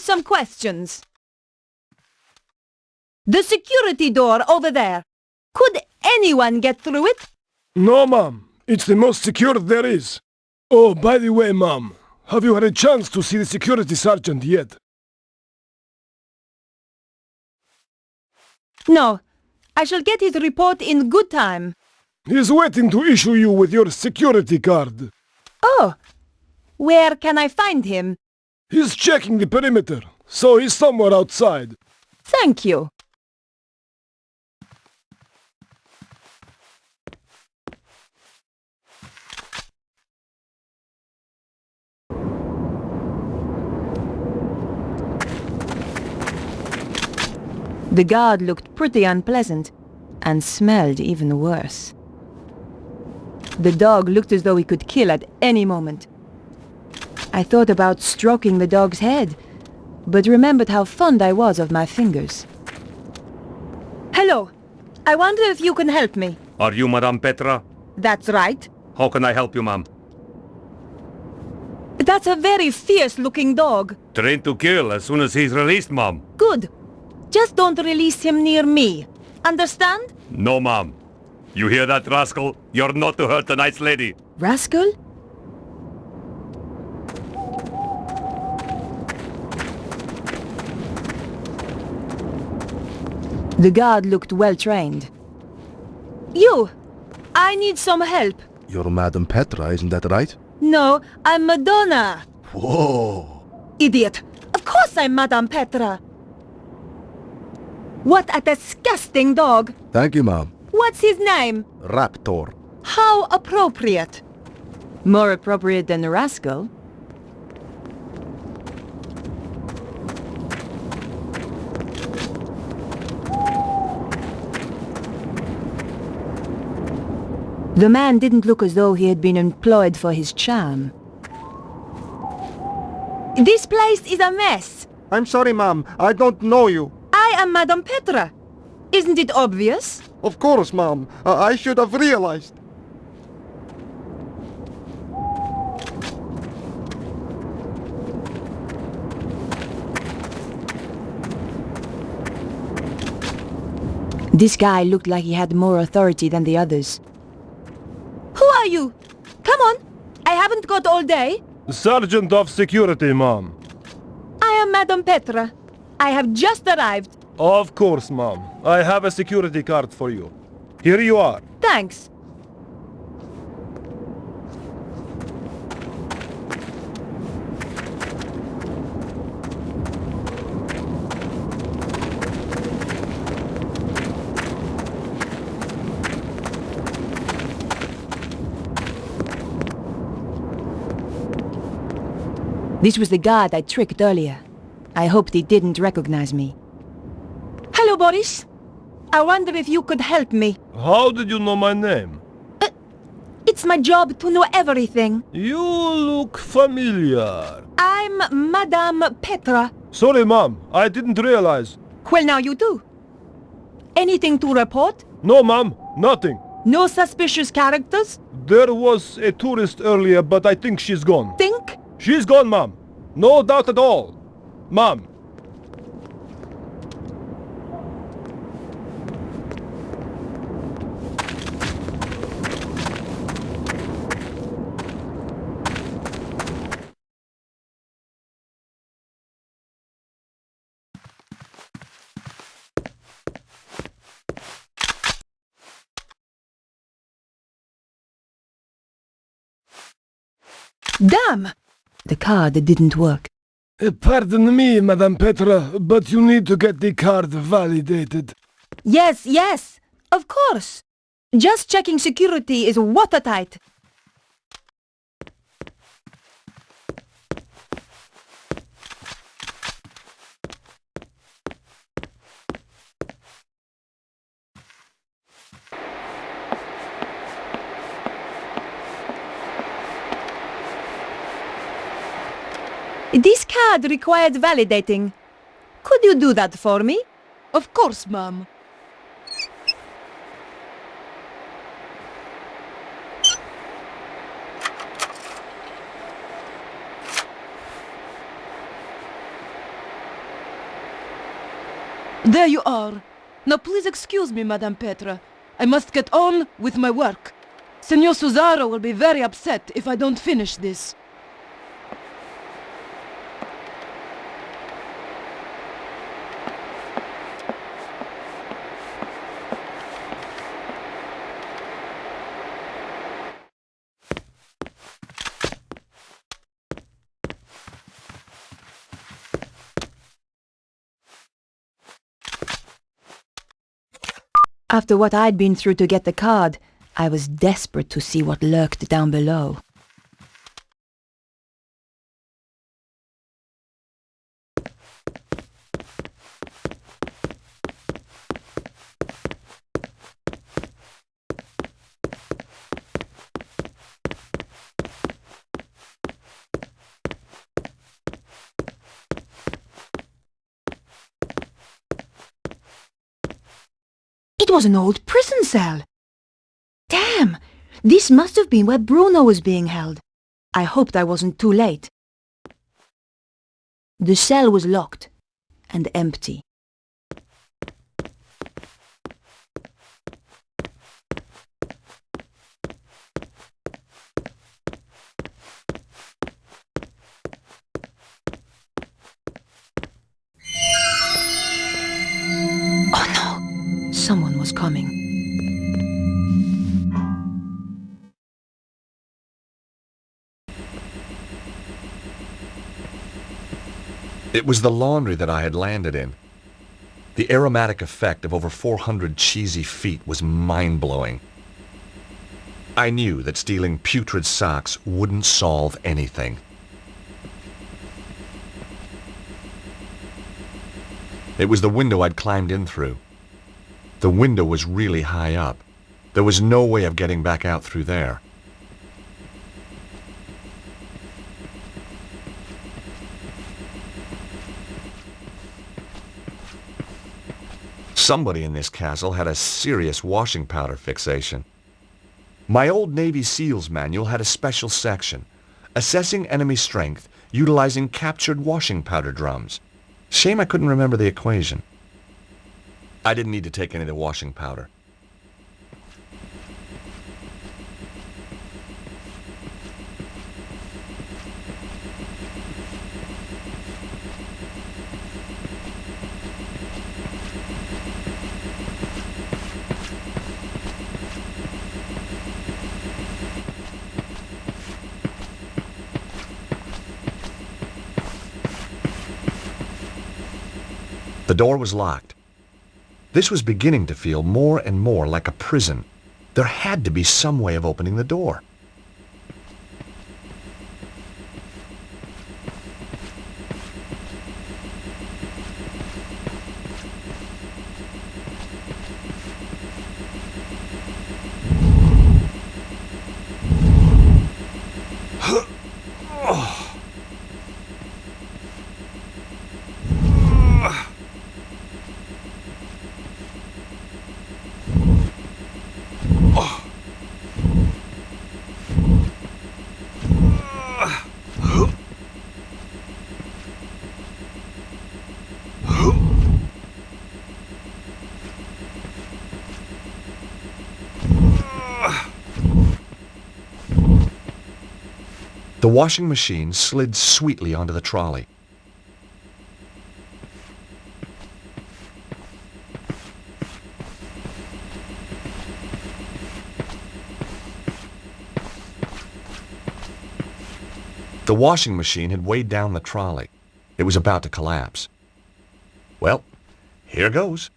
some questions. The security door over there. Could anyone get through it? No, Mom. It's the most secure there is. Oh, by the way, Mom, have you had a chance to see the security sergeant yet? No. I shall get his report in good time. He's waiting to issue you with your security card. Oh. Where can I find him? He's checking the perimeter, so he's somewhere outside. Thank you. The guard looked pretty unpleasant, and smelled even worse. The dog looked as though he could kill at any moment. I thought about stroking the dog's head, but remembered how fond I was of my fingers. Hello. I wonder if you can help me. Are you Madame Petra? That's right. How can I help you, ma'am? That's a very fierce-looking dog. Trained to kill as soon as he's released, ma'am. Good. Just don't release him near me. Understand? No, ma'am. You hear that, rascal? You're not to hurt a nice lady. Rascal? The guard looked well-trained. You! I need some help. You're Madame Petra, isn't that right? No, I'm Madonna. Whoa! Idiot! Of course I'm Madame Petra. What a disgusting dog! Thank you, Mom. What's his name? Raptor. How appropriate. More appropriate than rascal. The man didn't look as though he had been employed for his charm. This place is a mess. I'm sorry, ma'am. I don't know you. I am Madame Petra. Isn't it obvious? Of course, ma'am. I should have realized. This guy looked like he had more authority than the others. Who are you? Come on. I haven't got all day. Sergeant of Security, Mom. I am Madame Petra. I have just arrived. Of course, Mom. I have a security card for you. Here you are. Thanks. This was the guard I tricked earlier. I hoped he didn't recognize me. Hello, Boris. I wonder if you could help me. How did you know my name? It's my job to know everything. You look familiar. I'm Madame Petra. Sorry, Mom. I didn't realize. Well, now you do. Anything to report? No, Mom. Nothing. No suspicious characters? There was a tourist earlier, but I think she's gone. Think? She's gone, Mom. No doubt at all. Mom. Damn! The card didn't work. Pardon me, Madame Petra, but you need to get the card validated. Yes, of course. Just checking security is watertight. This card required validating. Could you do that for me? Of course, ma'am. There you are. Now please excuse me, Madame Petra. I must get on with my work. Senor Suzaro will be very upset if I don't finish this. After what I'd been through to get the card, I was desperate to see what lurked down below. It was an old prison cell. Damn! This must have been where Bruno was being held. I hoped I wasn't too late. The cell was locked and empty. Oh no! Someone was coming. It was the laundry that I had landed in. The aromatic effect of over 400 cheesy feet was mind-blowing. I knew that stealing putrid socks wouldn't solve anything. It was the window I'd climbed in through. The window was really high up. There was no way of getting back out through there. Somebody in this castle had a serious washing powder fixation. My old Navy SEALs manual had a special section, assessing enemy strength utilizing captured washing powder drums. Shame I couldn't remember the equation. I didn't need to take any of the washing powder. The door was locked. This was beginning to feel more and more like a prison. There had to be some way of opening the door. The washing machine slid sweetly onto the trolley. The washing machine had weighed down the trolley. It was about to collapse. Well, here goes.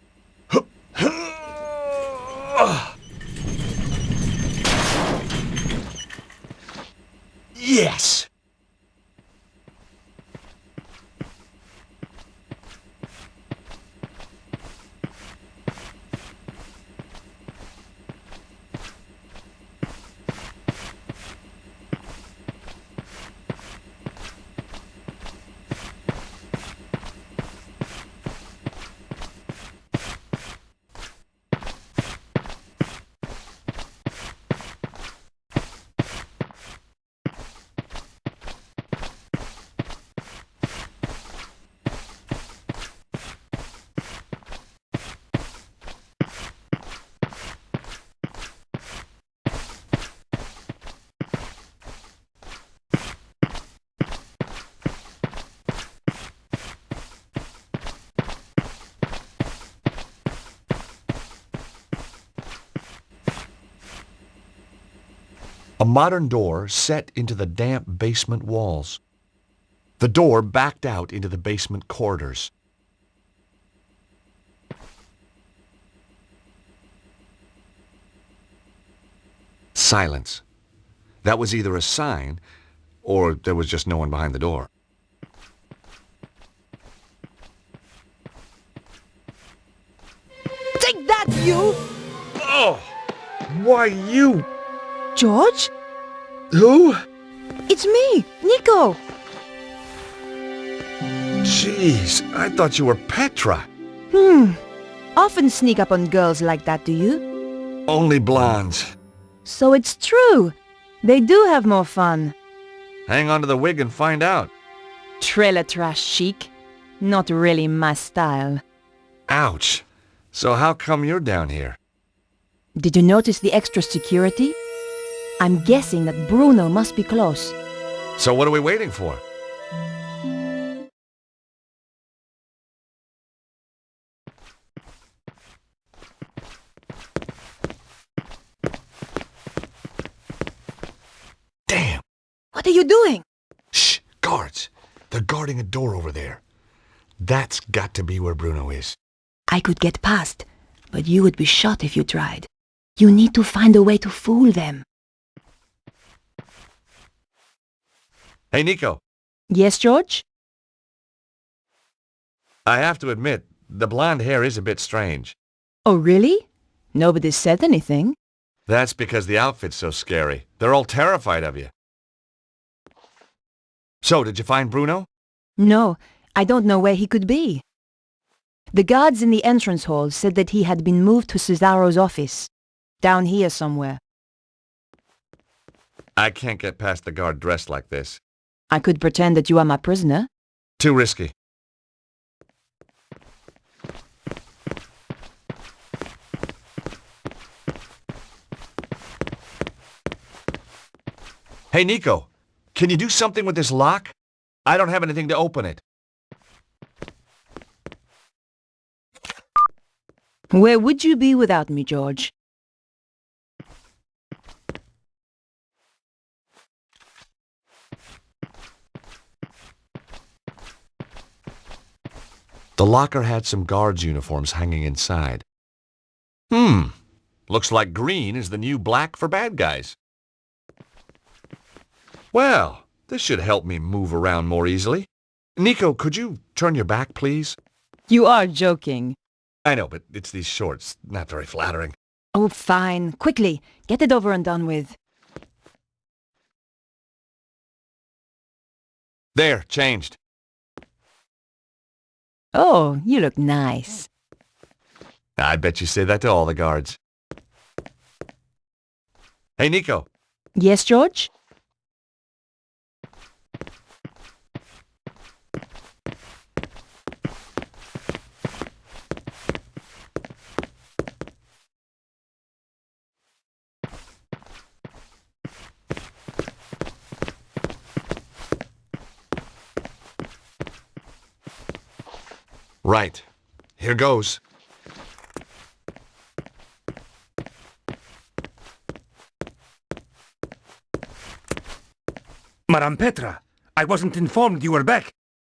Yes! A modern door set into the damp basement walls. The door backed out into the basement corridors. Silence. That was either a sign, or there was just no one behind the door. Take that, you! Oh! Why you? George? Who? It's me, Nico! Jeez, I thought you were Petra. Often sneak up on girls like that, do you? Only blondes. So it's true. They do have more fun. Hang on to the wig and find out. Trailer trash chic. Not really my style. Ouch. So how come you're down here? Did you notice the extra security? I'm guessing that Bruno must be close. So what are we waiting for? Damn! What are you doing? Shh! Guards! They're guarding a door over there. That's got to be where Bruno is. I could get past, but you would be shot if you tried. You need to find a way to fool them. Hey, Nico. Yes, George? I have to admit, the blonde hair is a bit strange. Oh, really? Nobody said anything. That's because the outfit's so scary. They're all terrified of you. So, did you find Bruno? No, I don't know where he could be. The guards in the entrance hall said that he had been moved to Cesaro's office. Down here somewhere. I can't get past the guard dressed like this. I could pretend that you are my prisoner. Too risky. Hey, Nico. Can you do something with this lock? I don't have anything to open it. Where would you be without me, George? The locker had some guards' uniforms hanging inside. Looks like green is the new black for bad guys. Well, this should help me move around more easily. Nico, could you turn your back, please? You are joking. I know, but it's these shorts. Not very flattering. Oh, fine. Quickly, get it over and done with. There, changed. Oh, you look nice. I bet you say that to all the guards. Hey, Nico. Yes, George? Right. Here goes. Madame Petra, I wasn't informed you were back.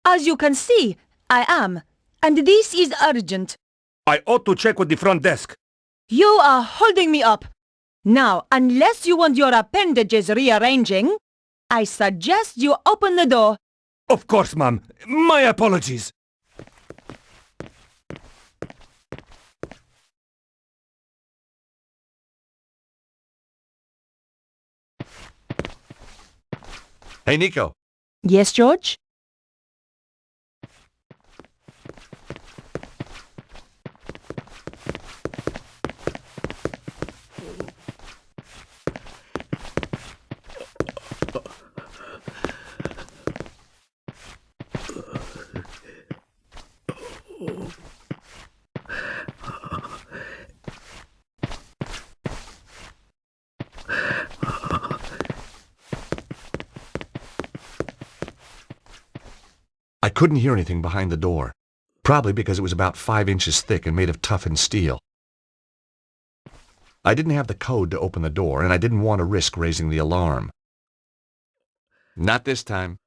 As you can see, I am. And this is urgent. I ought to check with the front desk. You are holding me up. Now, unless you want your appendages rearranging, I suggest you open the door. Of course, ma'am. My apologies. Hey, Nico. Yes, George? I couldn't hear anything behind the door, probably because it was about 5 inches thick and made of toughened steel. I didn't have the code to open the door, and I didn't want to risk raising the alarm. Not this time.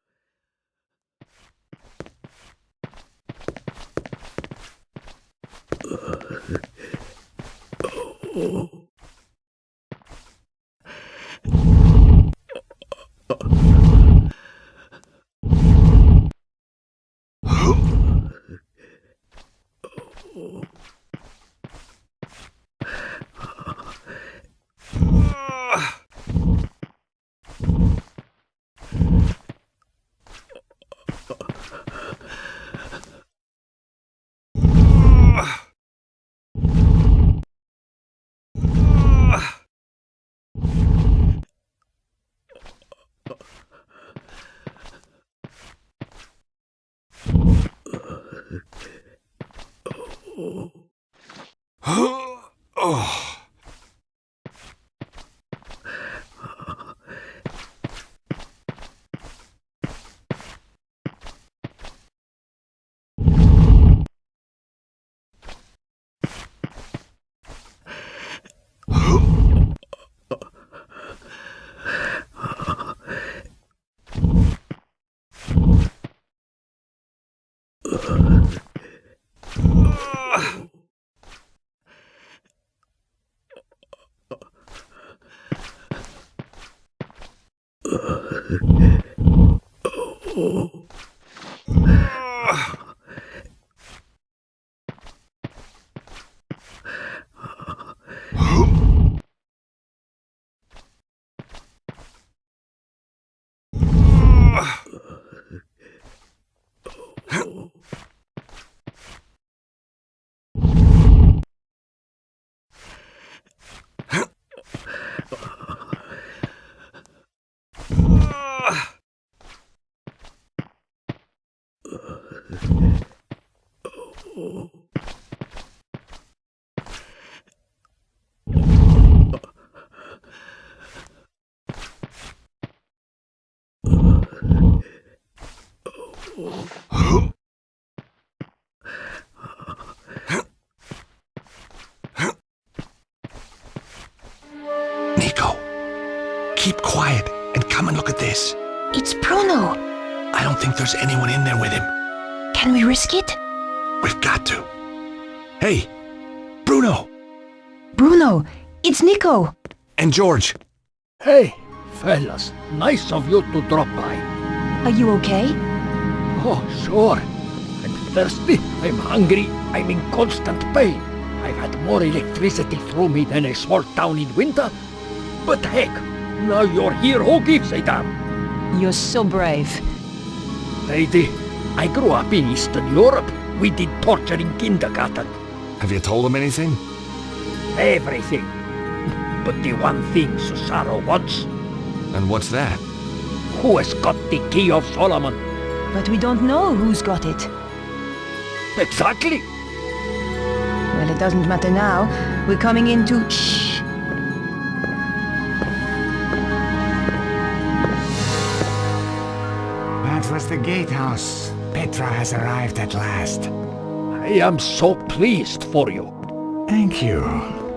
Nico, keep quiet and come and look at this. It's Bruno! I don't think there's anyone in there with him. Can we risk it? We've got to. Hey, Bruno! Bruno, it's Nico! And George. Hey, fellas, nice of you to drop by. Are you okay? Oh, sure. I'm thirsty, I'm hungry, I'm in constant pain. I've had more electricity through me than a small town in winter. But heck, now you're here, who gives a damn? You're so brave. Lady, I grew up in Eastern Europe. We did torture in kindergarten. Have you told him anything? Everything. But the one thing Susano wants, And what's that? who has got the key of Solomon? But we don't know who's got it. Exactly. Well, it doesn't matter now. We're coming into... Shh! That was the gatehouse. Petra has arrived at last. I am so pleased for you. Thank you.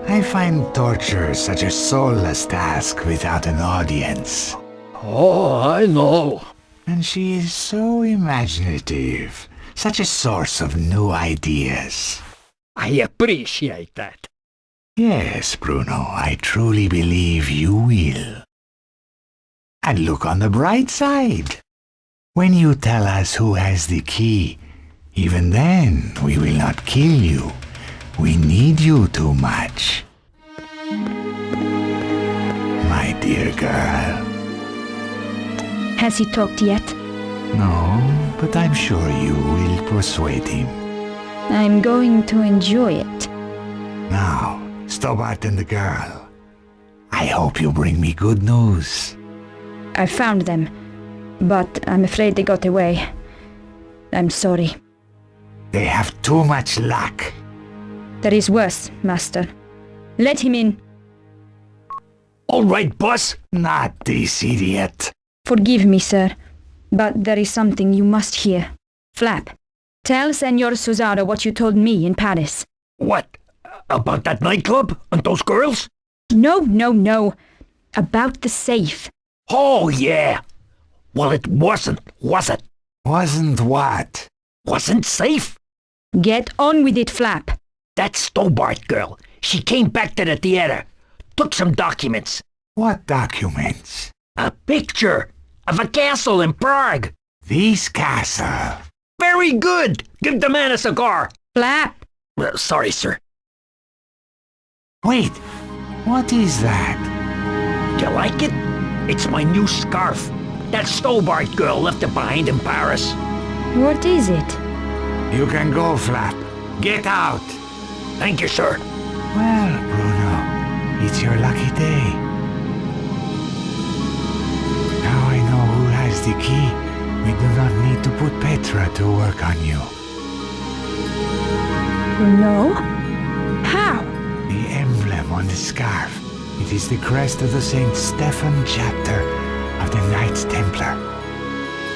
I find torture such a soulless task without an audience. Oh, I know. And she is so imaginative. Such a source of new ideas. I appreciate that. Yes, Bruno, I truly believe you will. And look on the bright side. When you tell us who has the key, even then we will not kill you. We need you too much. My dear girl. Has he talked yet? No, but I'm sure you will persuade him. I'm going to enjoy it. Now, Stobbart and the girl. I hope you bring me good news. I found them, but I'm afraid they got away. I'm sorry. They have too much luck. There is worse, Master. Let him in. All right, boss. Not this idiot. Forgive me, sir, but there is something you must hear. Flap, tell Senor Susano what you told me in Paris. What? About that nightclub and those girls? No. About the safe. Oh, yeah. Well, it wasn't, was it? Wasn't what? Wasn't safe? Get on with it, Flap. That Stobbart girl, she came back to the theater, took some documents. What documents? A picture of a castle in Prague. This castle. Very good. Give the man a cigar. Flap. Sorry, sir. Wait, what is that? You like it? It's my new scarf. That Stobbart girl left it behind in Paris. What is it? You can go, Flap. Get out. Thank you, sir. Well, Bruno, it's your lucky day. Now I know who has the key. We do not need to put Petra to work on you. No? How? The emblem on the scarf. It is the crest of the St. Stephen chapter of the Knights Templar.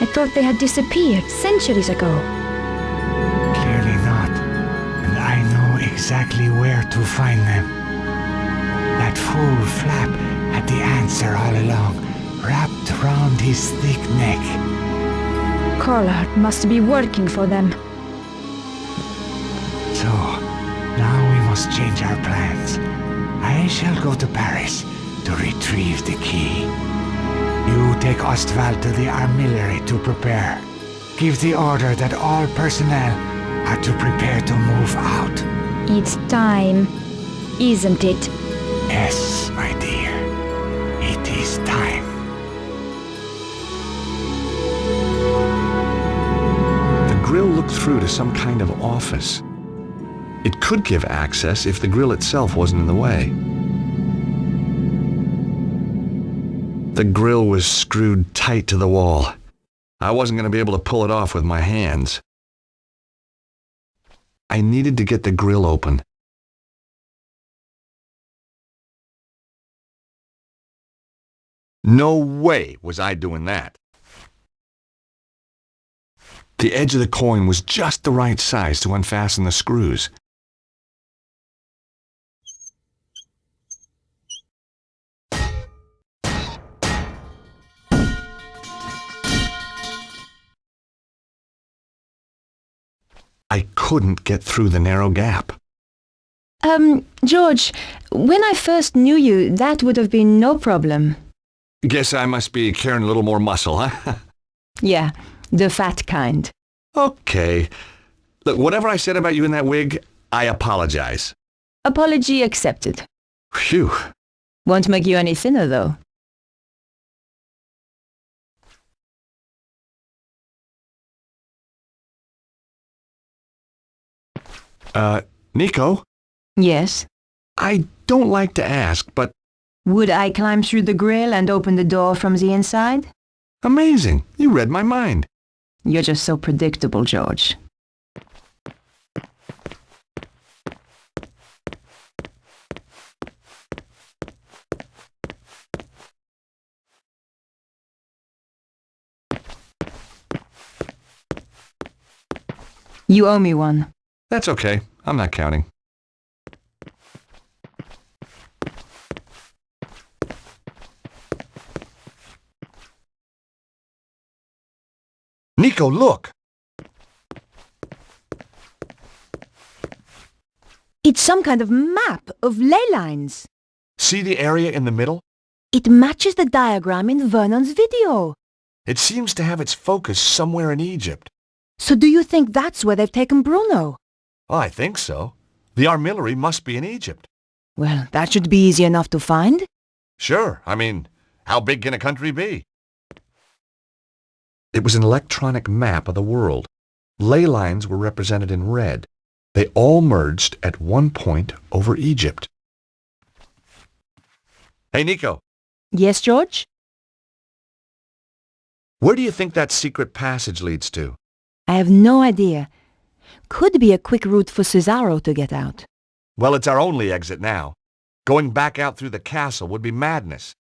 I thought they had disappeared centuries ago. Clearly not. And I know exactly where to find them. That fool Flap had the answer all along, wrapped round his thick neck. Collard must be working for them. So, now we must change our plans. I shall go to Paris to retrieve the key. You take Ostwald to the artillery to prepare. Give the order that all personnel are to prepare to move out. It's time, isn't it? Yes, my dear. It is time. The grill looked through to some kind of office. It could give access if the grill itself wasn't in the way. The grill was screwed tight to the wall. I wasn't going to be able to pull it off with my hands. I needed to get the grill open. No way was I doing that. The edge of the coin was just the right size to unfasten the screws. I couldn't get through the narrow gap. George, when I first knew you, that would have been no problem. Guess I must be carrying a little more muscle, huh? Yeah, the fat kind. Okay. Look, whatever I said about you in that wig, I apologize. Apology accepted. Phew. Won't make you any thinner, though. Nico? Yes? I don't like to ask, but... Would I climb through the grill and open the door from the inside? Amazing. You read my mind. You're just so predictable, George. You owe me one. That's okay. I'm not counting. Nico, look! It's some kind of map of ley lines. See the area in the middle? It matches the diagram in Vernon's video. It seems to have its focus somewhere in Egypt. So do you think that's where they've taken Bruno? Oh, I think so. The artillery must be in Egypt. Well, that should be easy enough to find. Sure. I mean, how big can a country be? It was an electronic map of the world. Ley lines were represented in red. They all merged at one point over Egypt. Hey, Nico. Yes, George? Where do you think that secret passage leads to? I have no idea. Could be a quick route for Cesaro to get out. Well, it's our only exit now. Going back out through the castle would be madness.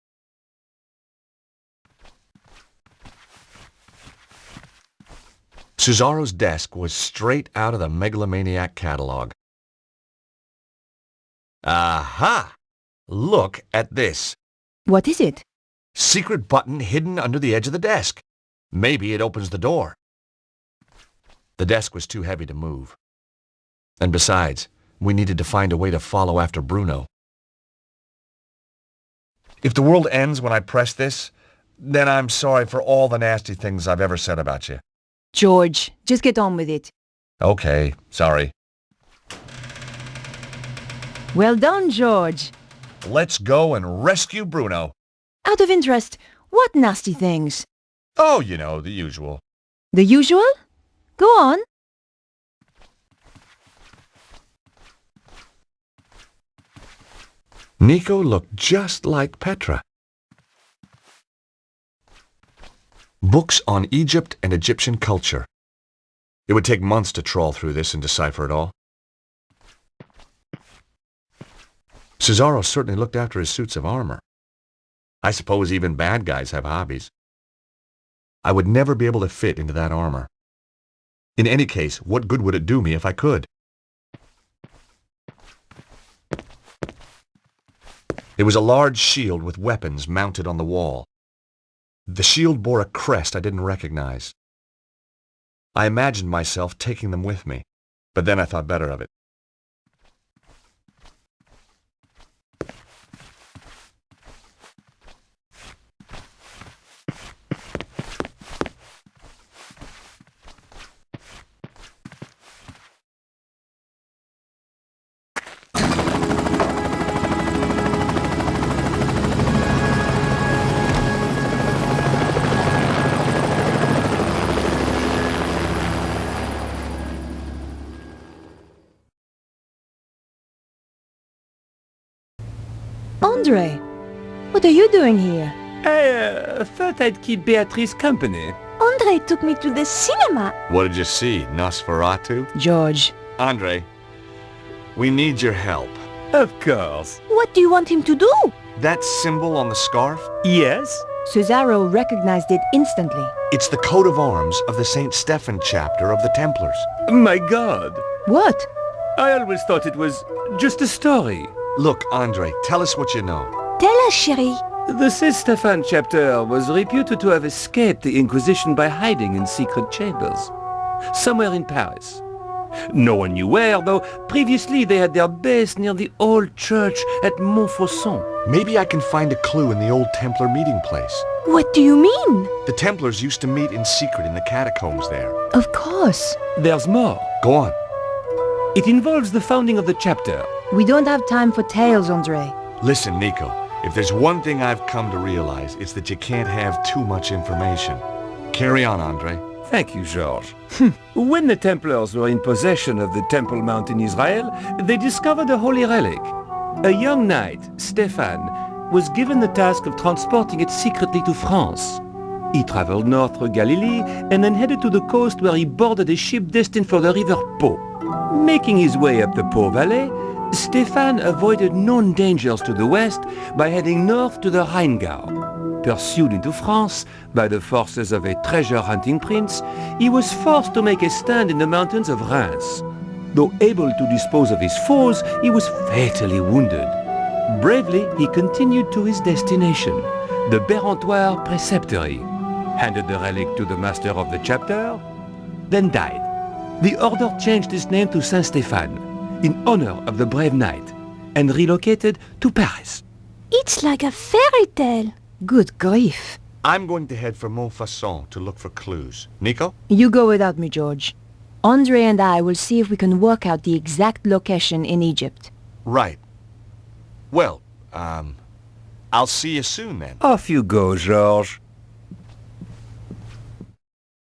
Cesaro's desk was straight out of the megalomaniac catalog. Aha! Look at this. What is it? Secret button hidden under the edge of the desk. Maybe it opens the door. The desk was too heavy to move. And besides, we needed to find a way to follow after Bruno. If the world ends when I press this, then I'm sorry for all the nasty things I've ever said about you. George, just get on with it. Okay, sorry. Well done, George. Let's go and rescue Bruno. Out of interest, what nasty things? Oh, you know, the usual. The usual? Go on. Nico looked just like Petra. Books on Egypt and Egyptian culture. It would take months to trawl through this and decipher it all. Cesaro certainly looked after his suits of armor. I suppose even bad guys have hobbies. I would never be able to fit into that armor. In any case, what good would it do me if I could? It was a large shield with weapons mounted on the wall. The shield bore a crest I didn't recognize. I imagined myself taking them with me, but then I thought better of it. Andre, what are you doing here? I thought I'd keep Beatrice company. Andre took me to the cinema. What did you see, Nosferatu? George. Andre, we need your help. Of course. What do you want him to do? That symbol on the scarf? Yes? Cesaro recognized it instantly. It's the coat of arms of the St. Stephen chapter of the Templars. My God. What? I always thought it was just a story. Look, Andre, tell us what you know. Tell us, chérie. The St. Stephen chapter was reputed to have escaped the Inquisition by hiding in secret chambers. Somewhere in Paris. No one knew where, though previously they had their base near the old church at Montfaucon. Maybe I can find a clue in the old Templar meeting place. What do you mean? The Templars used to meet in secret in the catacombs there. Of course. There's more. Go on. It involves the founding of the chapter. We don't have time for tales, Andre. Listen, Nico, if there's one thing I've come to realize, it's that you can't have too much information. Carry on, Andre. Thank you, George. When the Templars were in possession of the Temple Mount in Israel, they discovered a holy relic. A young knight, Stephan, was given the task of transporting it secretly to France. He traveled north through Galilee and then headed to the coast where he boarded a ship destined for the river Po. Making his way up the Po Valley, Stephan avoided known dangers to the west by heading north to the Rheingau. Pursued into France by the forces of a treasure-hunting prince, he was forced to make a stand in the mountains of Reims. Though able to dispose of his foes, he was fatally wounded. Bravely, he continued to his destination, the Bérentoire Preceptory, handed the relic to the master of the chapter, then died. The order changed its name to Saint Stephan, in honor of the brave knight, and relocated to Paris. It's like a fairy tale. Good grief. I'm going to head for Montfaucon to look for clues. Nico? You go without me, George. Andre and I will see if we can work out the exact location in Egypt. Right. Well, I'll see you soon then. Off you go, George.